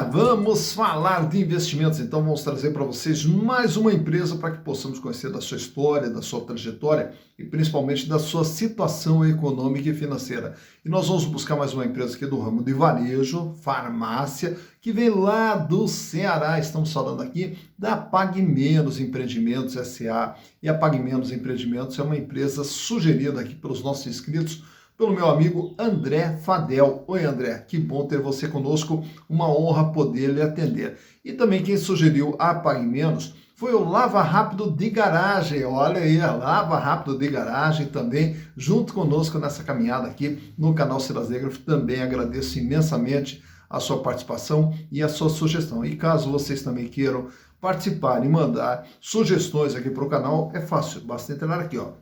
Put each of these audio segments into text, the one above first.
Vamos falar de investimentos. Então, vamos trazer para vocês mais uma empresa para que possamos conhecer da sua história, da sua trajetória e principalmente da sua situação econômica e financeira. E nós vamos buscar mais uma empresa aqui do ramo de varejo, farmácia, que vem lá do Ceará. Estamos falando aqui da Pague Menos Empreendimentos S.A. E a Pague Menos Empreendimentos é uma empresa sugerida aqui pelos nossos inscritos, pelo meu amigo André Fadel. Oi, André, que bom ter você conosco, uma honra poder lhe atender. E também quem sugeriu a Pague Menos foi o Lava Rápido de Garagem. Olha aí, a Lava Rápido de Garagem também junto conosco nessa caminhada aqui no canal Silas Negrov. Também agradeço imensamente a sua participação e a sua sugestão. E caso vocês também queiram participar e mandar sugestões aqui para o canal, é fácil, basta entrar aqui, ó,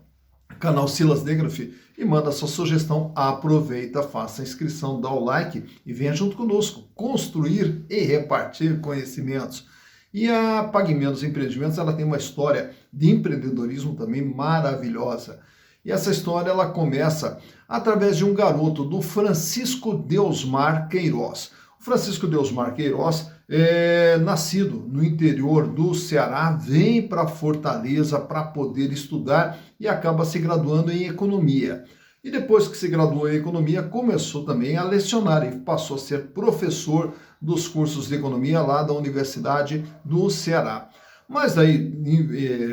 canal Silas Negrov, e manda sua sugestão, aproveita, faça a inscrição, dá o like e venha junto conosco construir e repartir conhecimentos. E a Pague Menos Empreendimentos, ela tem uma história de empreendedorismo também maravilhosa. E essa história ela começa através de um garoto, do Francisco Deusmar Queiroz. O Francisco Deusmar Queiroz nascido no interior do Ceará, vem para Fortaleza para poder estudar e acaba se graduando em economia. E depois que se graduou em economia, começou também a lecionar e passou a ser professor dos cursos de economia lá da Universidade do Ceará. Mas aí,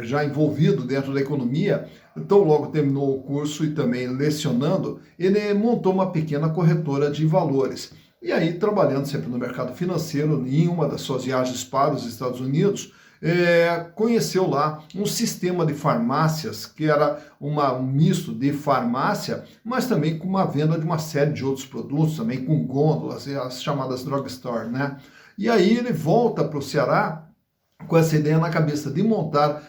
já envolvido dentro da economia, então logo terminou o curso e também lecionando, ele montou uma pequena corretora de valores. E aí, trabalhando sempre no mercado financeiro, em uma das suas viagens para os Estados Unidos, conheceu lá um sistema de farmácias, que era um misto de farmácia, mas também com uma venda de uma série de outros produtos, também com gôndolas, as chamadas drugstore, né? E aí ele volta para o Ceará com essa ideia na cabeça de montar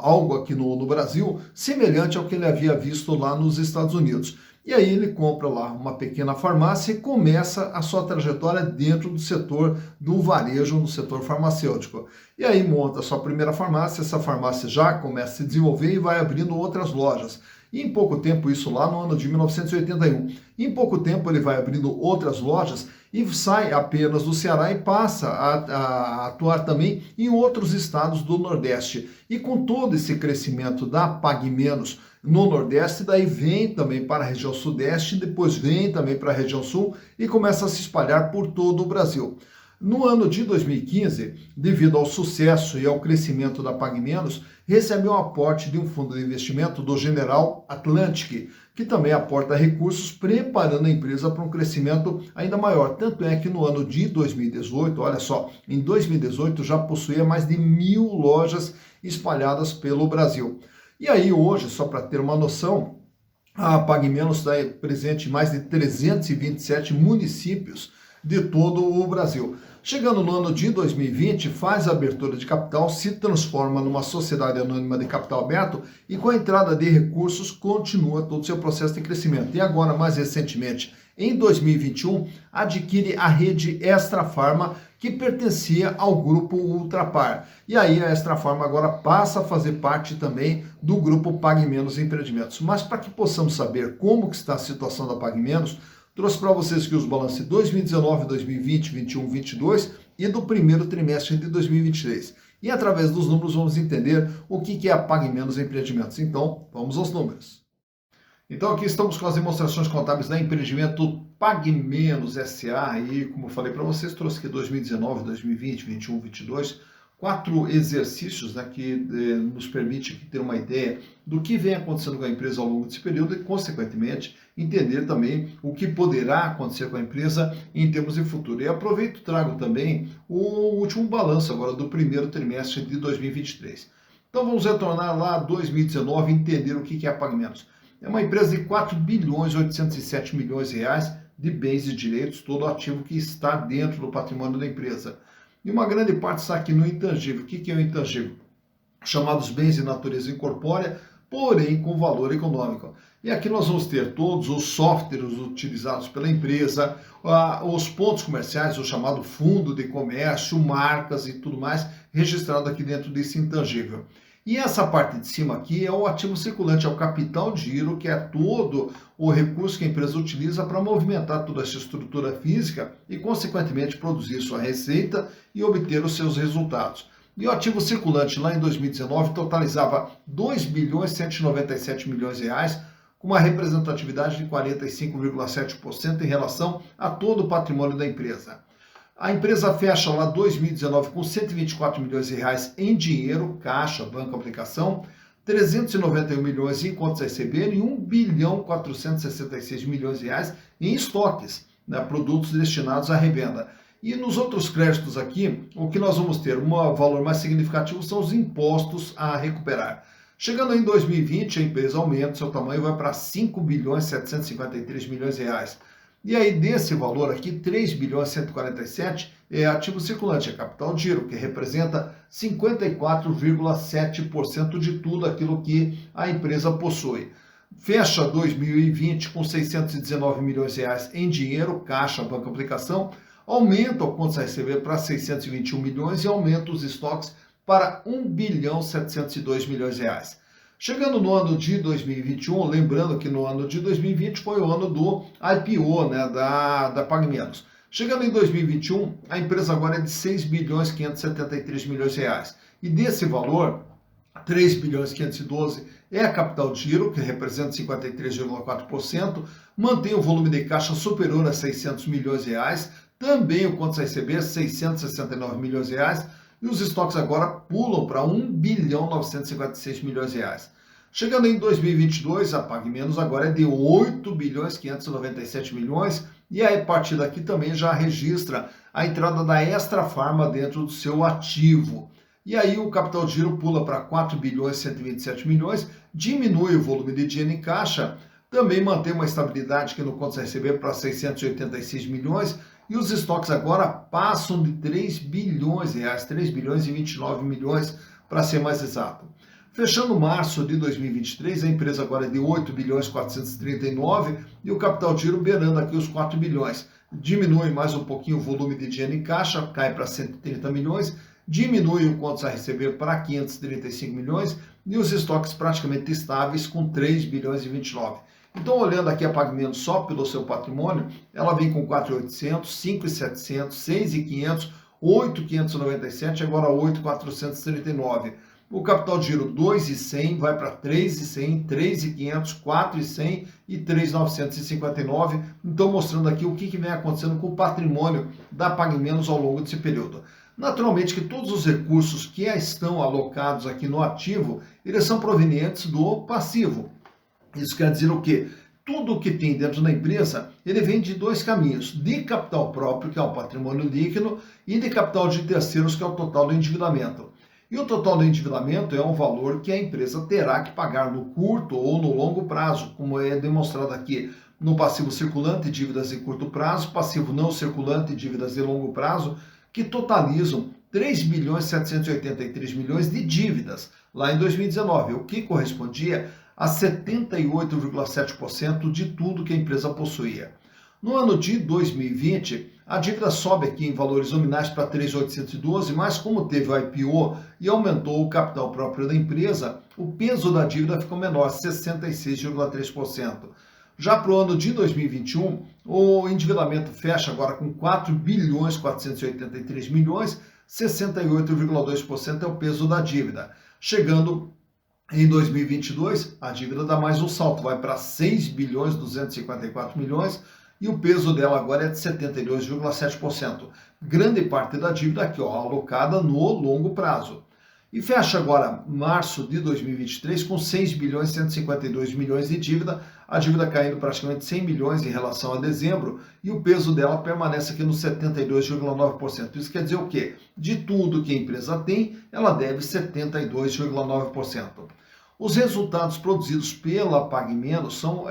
algo aqui no Brasil, semelhante ao que ele havia visto lá nos Estados Unidos. E aí ele compra lá uma pequena farmácia e começa a sua trajetória dentro do setor do varejo, no setor farmacêutico. E aí monta a sua primeira farmácia, essa farmácia já começa a se desenvolver e vai abrindo outras lojas. E em pouco tempo, isso lá no ano de 1981, em pouco tempo ele vai abrindo outras lojas e sai apenas do Ceará e passa a atuar também em outros estados do Nordeste. E com todo esse crescimento da Pague Menos no Nordeste, daí vem também para a região Sudeste, depois vem também para a região Sul e começa a se espalhar por todo o Brasil. No ano de 2015, devido ao sucesso e ao crescimento da Pague Menos, recebeu um aporte de um fundo de investimento do General Atlantic, que também aporta recursos, preparando a empresa para um crescimento ainda maior. Tanto é que no ano de 2018, olha só, em 2018 já possuía mais de 1.000 lojas espalhadas pelo Brasil. E aí hoje, só para ter uma noção, a Pague Menos está presente em mais de 327 municípios de todo o Brasil. Chegando no ano de 2020, faz a abertura de capital, se transforma numa sociedade anônima de capital aberto e com a entrada de recursos continua todo o seu processo de crescimento. E agora, mais recentemente, em 2021, adquire a rede Extra Farma, que pertencia ao grupo Ultrapar. E aí a Extra Farma agora passa a fazer parte também do grupo Pague Menos Empreendimentos. Mas para que possamos saber como que está a situação da Pague Menos, trouxe para vocês aqui os balanços de 2019, 2020, 21, 22 e do primeiro trimestre de 2023. E através dos números vamos entender o que é a Pague Menos Empreendimentos. Então, vamos aos números. Então aqui estamos com as demonstrações contábeis da empreendimento Pague Menos S.A. E como eu falei para vocês, trouxe aqui 2019, 2020, 21, 22, 4 exercícios, né, que nos permite aqui ter uma ideia do que vem acontecendo com a empresa ao longo desse período e, consequentemente, entender também o que poderá acontecer com a empresa em termos de futuro. E aproveito e trago também o último balanço agora do primeiro trimestre de 2023. Então vamos retornar lá a 2019 e entender o que é a Pague Menos. É uma empresa de 4 bilhões 807 milhões de reais de bens e direitos, todo ativo que está dentro do patrimônio da empresa. E uma grande parte está aqui no intangível. O que é o intangível? Chamados bens de natureza incorpórea, porém com valor econômico. E aqui nós vamos ter todos os softwares utilizados pela empresa, os pontos comerciais, o chamado fundo de comércio, marcas e tudo mais, registrado aqui dentro desse intangível. E essa parte de cima aqui é o ativo circulante, é o capital de giro, que é todo o recurso que a empresa utiliza para movimentar toda essa estrutura física e, consequentemente, produzir sua receita e obter os seus resultados. E o ativo circulante lá em 2019 totalizava 2 bilhões 197 milhões de reais, com uma representatividade de 45,7% em relação a todo o patrimônio da empresa. A empresa fecha lá 2019 com 124 milhões de reais em dinheiro, caixa, banco, aplicação, 391 milhões em contas a receber e 1 bilhão 466 milhões de reais em estoques, né, produtos destinados à revenda. E nos outros créditos aqui, o que nós vamos ter, um valor mais significativo são os impostos a recuperar. Chegando em 2020, a empresa aumenta seu tamanho e vai para 5 bilhões 753 milhões de reais. E aí, desse valor aqui, 3 bilhões 147 é ativo circulante, é capital de giro, que representa 54,7% de tudo aquilo que a empresa possui. Fecha 2020 com 619 milhões de reais em dinheiro, caixa, banco, aplicação, aumenta o contas a receber para 621 milhões e aumenta os estoques para 1 bilhão 702 milhões de reais. Chegando no ano de 2021, lembrando que no ano de 2020 foi o ano do IPO, né, da PagMenos. Chegando em 2021, a empresa agora é de 6 bilhões 573 milhões de reais. E desse valor, 3 bilhões 512 é a capital de giro, que representa 53,4%, mantém o volume de caixa superior a 600 milhões de reais, também o contas a receber 669 milhões de reais, e os estoques agora pulam para 1 bilhão 956 milhões de reais. Chegando em 2022, a PagMenos agora é de 8 bilhões 597 milhões, e aí a partir daqui também já registra a entrada da Extra Farma dentro do seu ativo. E aí o capital de giro pula para 4 bilhões 127 milhões, diminui o volume de dinheiro em caixa, também mantém uma estabilidade aqui no contas a receber para 686 milhões, e os estoques agora passam de 3 bilhões de reais, 3 bilhões e 29 milhões, para ser mais exato. Fechando março de 2023, a empresa agora é de 8 bilhões 439 e o capital de giro beirando aqui os 4 bilhões. Diminui mais um pouquinho o volume de dinheiro em caixa, cai para 130 milhões, diminui o contas a receber para 535 milhões e os estoques praticamente estáveis com 3 bilhões e 29. Então, olhando aqui a PagMenos só pelo seu patrimônio, ela vem com 4.800, 5.700, 6.500, 8.597, agora 8.439. O capital de giro 2.100 vai para 3.100, 3.500, 4.100 e 3.959. Então, mostrando aqui o que vem acontecendo com o patrimônio da PagMenos ao longo desse período. Naturalmente que todos os recursos que estão alocados aqui no ativo, eles são provenientes do passivo. Isso quer dizer o quê? Tudo que tem dentro da empresa, ele vem de dois caminhos, de capital próprio, que é o patrimônio líquido, e de capital de terceiros, que é o total do endividamento. E o total do endividamento é um valor que a empresa terá que pagar no curto ou no longo prazo, como é demonstrado aqui no passivo circulante, dívidas de curto prazo, passivo não circulante, dívidas de longo prazo, que totalizam 3 bilhões 783 milhões de dívidas lá em 2019, o que correspondia a 78,7% de tudo que a empresa possuía. No ano de 2020, a dívida sobe aqui em valores nominais para 3.812, mas como teve o IPO e aumentou o capital próprio da empresa, o peso da dívida ficou menor, 66,3%. Já para o ano de 2021, o endividamento fecha agora com 4 bilhões 483 milhões, 68,2% é o peso da dívida. Chegando em 2022, a dívida dá mais um salto, vai para 6 bilhões 254 milhões e o peso dela agora é de 72,7%. Grande parte da dívida aqui, ó, alocada no longo prazo. E fecha agora março de 2023 com 6 bilhões 152 milhões de dívida, a dívida caindo praticamente 100 milhões em relação a dezembro e o peso dela permanece aqui no 72,9%. Isso quer dizer o quê? De tudo que a empresa tem, ela deve 72,9%. Os resultados produzidos pela PagMenos são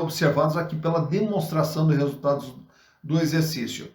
observados aqui pela demonstração de resultados do exercício.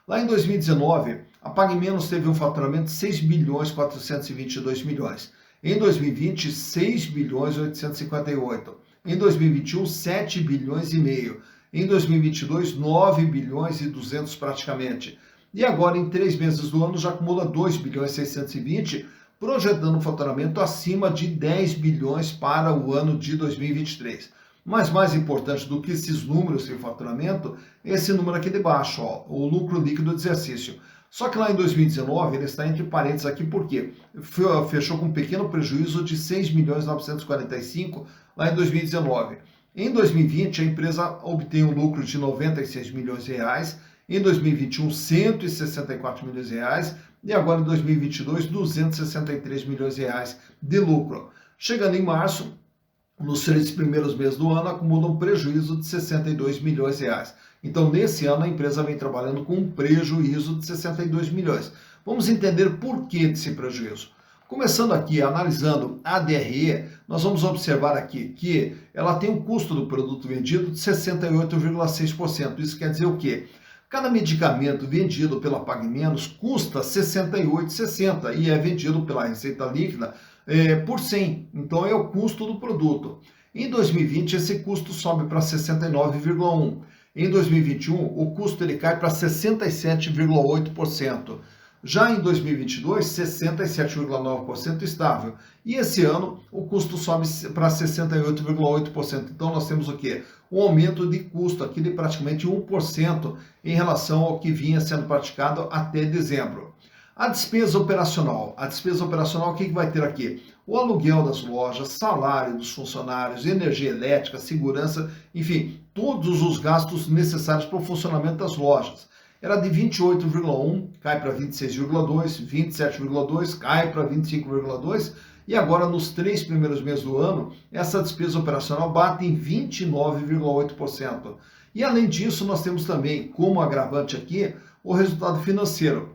Lá em 2019, a PagMenos teve um faturamento de 6 bilhões 422 milhões. Em 2020, 6 bilhões 858. Em 2021, 7 bilhões e meio. Em 2022, 9 bilhões e 200 praticamente. E agora, em 3 meses do ano, já acumula 2 bilhões 620, projetando um faturamento acima de 10 bilhões para o ano de 2023. Mas mais importante do que esses números de faturamento, é esse número aqui de baixo, ó, o lucro líquido de exercício. Só que lá em 2019 ele está entre parênteses aqui porque fechou com um pequeno prejuízo de 6.945 lá em 2019. Em 2020 a empresa obtém um lucro de 96 milhões de reais, em 2021 164 milhões de reais e agora em 2022 263 milhões de reais de lucro. Chegando em março, nos 3 primeiros meses do ano, acumula um prejuízo de 62 milhões de reais. Então, nesse ano, a empresa vem trabalhando com um prejuízo de 62 milhões. Vamos entender por que desse prejuízo. Começando aqui, analisando a DRE, nós vamos observar aqui que ela tem um custo do produto vendido de 68,6%. Isso quer dizer o quê? Cada medicamento vendido pela Pague Menos custa R$ 68,60 e é vendido pela Receita Líquida por 100. Então é o custo do produto. Em 2020 esse custo sobe para 69,1. Em 2021 o custo ele cai para 67,8%. Já em 2022, 67,9% estável. E esse ano, o custo sobe para 68,8%. Então, nós temos o quê? Um aumento de custo aqui de praticamente 1% em relação ao que vinha sendo praticado até dezembro. A despesa operacional. A despesa operacional, o que vai ter aqui? O aluguel das lojas, salário dos funcionários, energia elétrica, segurança, enfim, todos os gastos necessários para o funcionamento das lojas. Era de 28,1, cai para 26,2, 27,2, cai para 25,2 e agora nos 3 primeiros meses do ano, essa despesa operacional bate em 29,8%. E além disso, nós temos também como agravante aqui o resultado financeiro,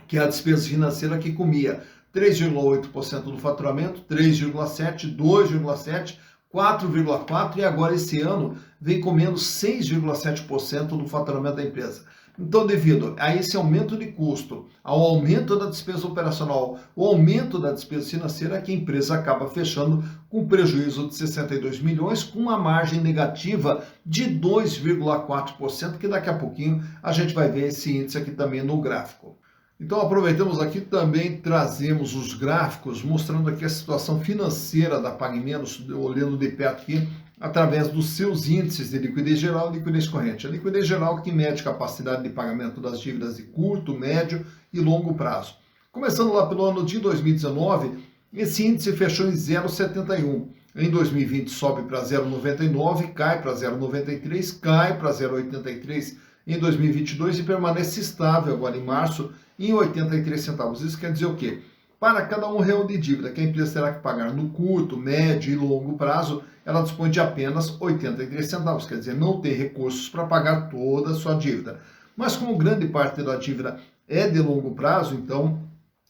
que é a despesa financeira que comia 3,8% do faturamento, 3,7%, 2,7%, 4,4% e agora esse ano vem comendo 6,7% do faturamento da empresa. Então, devido a esse aumento de custo, ao aumento da despesa operacional, o aumento da despesa financeira, que a empresa acaba fechando com prejuízo de 62 milhões, com uma margem negativa de 2,4%, que daqui a pouquinho a gente vai ver esse índice aqui também no gráfico. Então, aproveitamos aqui também, trazemos os gráficos, mostrando aqui a situação financeira da Pague Menos, olhando de perto aqui, através dos seus índices de liquidez geral e liquidez corrente. A liquidez geral que mede capacidade de pagamento das dívidas de curto, médio e longo prazo. Começando lá pelo ano de 2019, esse índice fechou em 0,71. Em 2020 sobe para 0,99, cai para 0,93, cai para 0,83 em 2022 e permanece estável agora em março em 83 centavos. Isso quer dizer o quê? Para cada R$1 de dívida que a empresa terá que pagar no curto, médio e longo prazo, ela dispõe de apenas 83 centavos, quer dizer, não tem recursos para pagar toda a sua dívida. Mas como grande parte da dívida é de longo prazo, então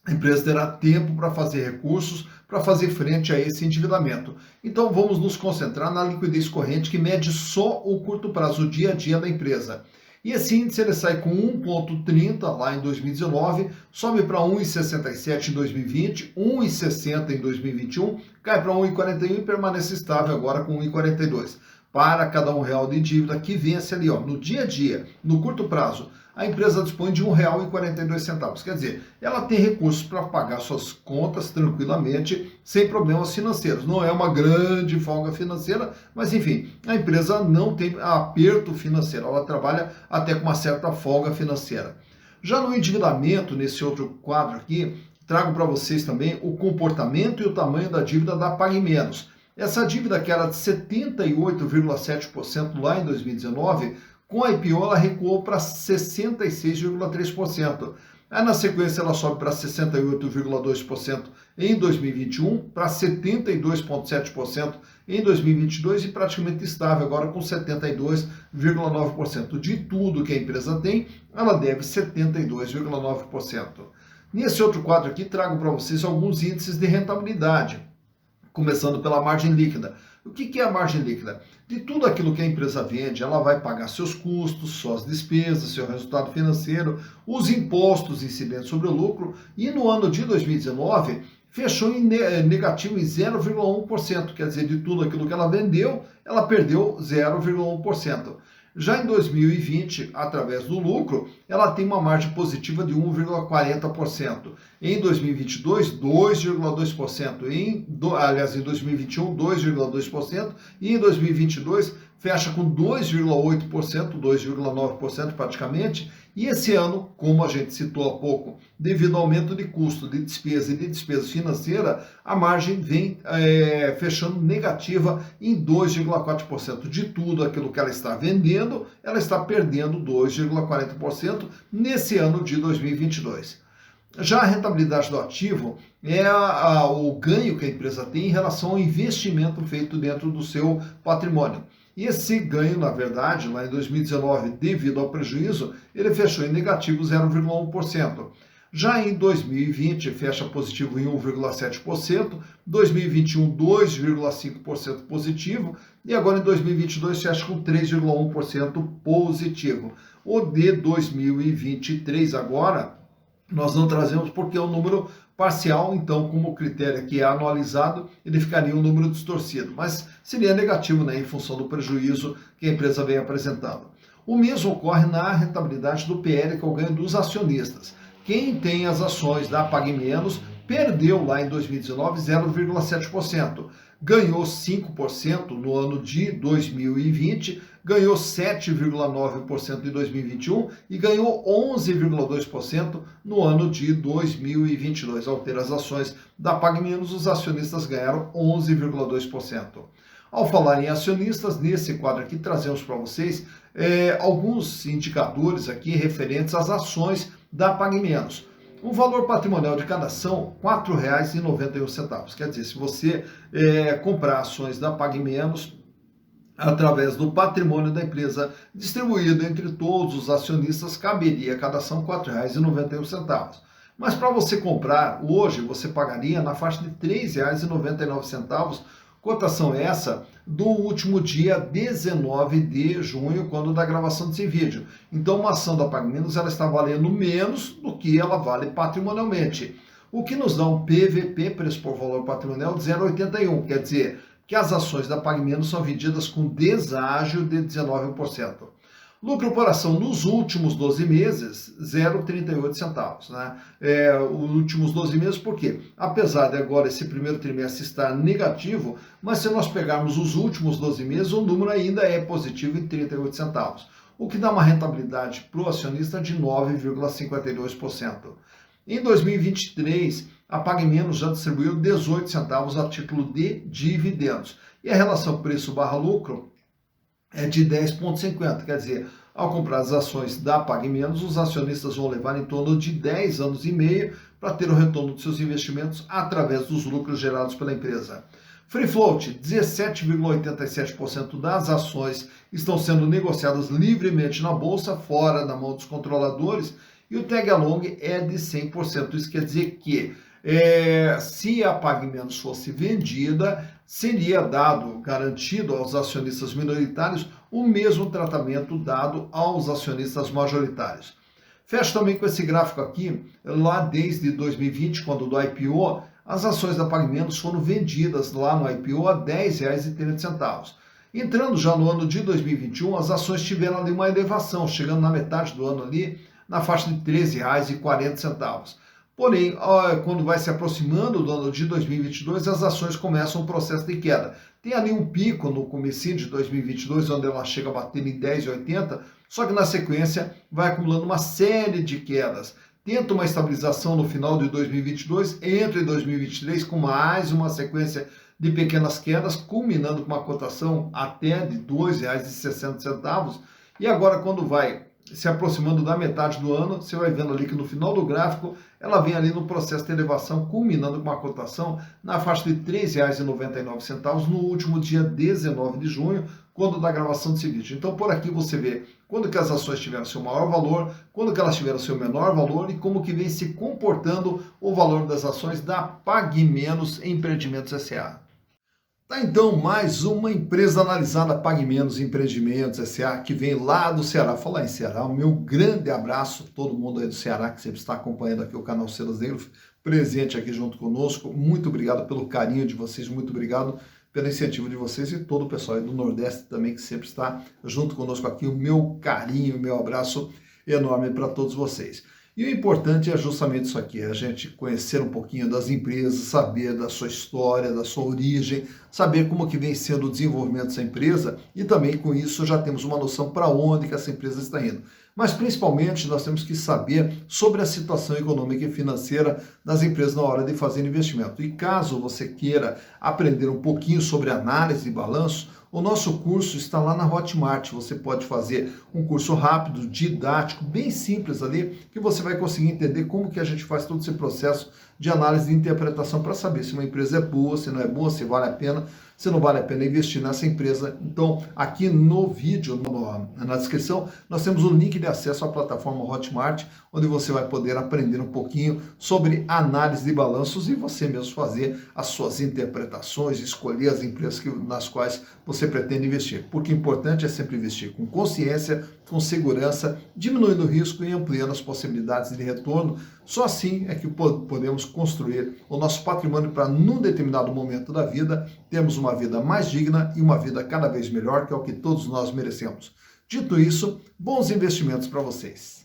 a empresa terá tempo para fazer recursos, para fazer frente a esse endividamento. Então vamos nos concentrar na liquidez corrente que mede só o curto prazo, o dia a dia da empresa. E esse índice ele sai com 1,30 lá em 2019, sobe para 1,67 em 2020, 1,60 em 2021, cai para 1,41 e permanece estável agora com 1,42. Para cada R$1 de dívida que vence ali, ó, no dia a dia, no curto prazo, a empresa dispõe de R$1,42. Quer dizer, ela tem recursos para pagar suas contas tranquilamente, sem problemas financeiros. Não é uma grande folga financeira, mas enfim, a empresa não tem aperto financeiro, ela trabalha até com uma certa folga financeira. Já no endividamento, nesse outro quadro aqui, trago para vocês também o comportamento e o tamanho da dívida da Pague Menos. Essa dívida que era de 78,7% lá em 2019, com a IPO ela recuou para 66,3%. Aí na sequência ela sobe para 68,2% em 2021, para 72,7% em 2022 e praticamente estável agora com 72,9%. De tudo que a empresa tem, ela deve 72,9%. Nesse outro quadro aqui trago para vocês alguns índices de rentabilidade, começando pela margem líquida. O que é a margem líquida? De tudo aquilo que a empresa vende, ela vai pagar seus custos, suas despesas, seu resultado financeiro, os impostos incidentes sobre o lucro, e no ano de 2019 fechou em negativo em 0,1%, quer dizer, de tudo aquilo que ela vendeu, ela perdeu 0,1%. Já em 2020, através do lucro, ela tem uma margem positiva de 1,40%. Em 2022, 2,2%. Aliás, em 2021, 2,2%. E em 2022, fecha com 2,8%, 2,9% praticamente. E esse ano, como a gente citou há pouco, devido ao aumento de custo de despesa e de despesa financeira, a margem vem fechando negativa em 2,4%. De tudo aquilo que ela está vendendo, ela está perdendo 2,40% nesse ano de 2022. Já a rentabilidade do ativo é o ganho que a empresa tem em relação ao investimento feito dentro do seu patrimônio. E esse ganho, na verdade, lá em 2019, devido ao prejuízo, ele fechou em negativo 0,1%. Já em 2020, fecha positivo em 1,7%, 2021, 2,5% positivo, e agora em 2022 fecha com 3,1% positivo. O de 2023 agora, nós não trazemos porque é um número parcial, então como critério aqui é anualizado, ele ficaria um número distorcido, mas seria negativo, né, em função do prejuízo que a empresa vem apresentando. O mesmo ocorre na rentabilidade do PL, que é o ganho dos acionistas. Quem tem as ações da Pague Menos perdeu lá em 2019 0,7%, ganhou 5% no ano de 2020, ganhou 7,9% em 2021 e ganhou 11,2% no ano de 2022. Ao ter as ações da Pague Menos, os acionistas ganharam 11,2%. Ao falar em acionistas, nesse quadro aqui trazemos para vocês alguns indicadores aqui referentes às ações da Pague Menos. O valor patrimonial de cada ação, R$ 4,91. Quer dizer, se você comprar ações da Pague Menos através do patrimônio da empresa distribuído entre todos os acionistas, caberia cada ação R$ 4,91. Mas para você comprar hoje, você pagaria na faixa de R$ 3,99, cotação essa do último dia 19 de junho, quando da gravação desse vídeo. Então, uma ação da Pague Menos, ela está valendo menos do que ela vale patrimonialmente. O que nos dá um PVP, preço por valor patrimonial, de 0,81. Quer dizer que as ações da Pague Menos são vendidas com deságio de 19%. Lucro por ação nos últimos 12 meses, 0,38 centavos. Né? Os últimos 12 meses, por quê? Apesar de agora esse primeiro trimestre estar negativo, mas se nós pegarmos os últimos 12 meses, o número ainda é positivo em 38 centavos, o que dá uma rentabilidade para o acionista de 9,52%. Em 2023, a Pague Menos já distribuiu 18 centavos a título de dividendos. E a relação preço/lucro é de 10,50. Quer dizer, ao comprar as ações da Pague Menos, os acionistas vão levar em torno de 10 anos e meio para ter o retorno de seus investimentos através dos lucros gerados pela empresa. Free Float, 17,87% das ações estão sendo negociadas livremente na bolsa, fora da mão dos controladores, e o tag along é de 100%. Isso quer dizer que se a Pague Menos fosse vendida, seria garantido aos acionistas minoritários o mesmo tratamento dado aos acionistas majoritários. Fecho também com esse gráfico aqui, lá desde 2020, quando do IPO, as ações da Pague Menos foram vendidas lá no IPO a R$ 10,30. Entrando já no ano de 2021, as ações tiveram ali uma elevação, chegando na metade do ano ali, na faixa de R$ 13,40. Porém, quando vai se aproximando do ano de 2022, as ações começam um processo de queda. Tem ali um pico no comecinho de 2022, onde ela chega a bater em 10,80, só que na sequência vai acumulando uma série de quedas. Tenta uma estabilização no final de 2022, entra em 2023 com mais uma sequência de pequenas quedas, culminando com uma cotação até de R$ 2,60. E agora, quando vai se aproximando da metade do ano, você vai vendo ali que no final do gráfico, ela vem ali no processo de elevação, culminando com uma cotação na faixa de R$ 3,99 no último dia 19 de junho, quando da gravação desse vídeo. Então, por aqui você vê quando que as ações tiveram seu maior valor, quando que elas tiveram seu menor valor e como que vem se comportando o valor das ações da Pague Menos Empreendimentos S.A. Tá, então, mais uma empresa analisada, Pague Menos Empreendimentos S.A., que vem lá do Ceará. Falar em Ceará, o meu grande abraço a todo mundo aí do Ceará, que sempre está acompanhando aqui o canal Celas Negro, presente aqui junto conosco. Muito obrigado pelo carinho de vocês, muito obrigado pelo incentivo de vocês e todo o pessoal aí do Nordeste também que sempre está junto conosco aqui. O meu carinho, o meu abraço enorme para todos vocês. E o importante é justamente isso aqui, a gente conhecer um pouquinho das empresas, saber da sua história, da sua origem, saber como que vem sendo o desenvolvimento dessa empresa e também com isso já temos uma noção para onde que essa empresa está indo. Mas principalmente nós temos que saber sobre a situação econômica e financeira das empresas na hora de fazer investimento. E caso você queira aprender um pouquinho sobre análise de balanço, o nosso curso está lá na Hotmart. Você pode fazer um curso rápido, didático, bem simples ali, que você vai conseguir entender como que a gente faz todo esse processo de análise e interpretação para saber se uma empresa é boa, se não é boa, se vale a pena, se não vale a pena investir nessa empresa. Então, aqui no vídeo, na descrição, nós temos um link de acesso à plataforma Hotmart, onde você vai poder aprender um pouquinho sobre análise de balanços e você mesmo fazer as suas interpretações, escolher as empresas nas quais você pretende investir. Porque o importante é sempre investir com consciência, com segurança, diminuindo o risco e ampliando as possibilidades de retorno. Só assim é que podemos construir o nosso patrimônio para, num determinado momento da vida, termos uma vida mais digna e uma vida cada vez melhor, que é o que todos nós merecemos. Dito isso, bons investimentos para vocês.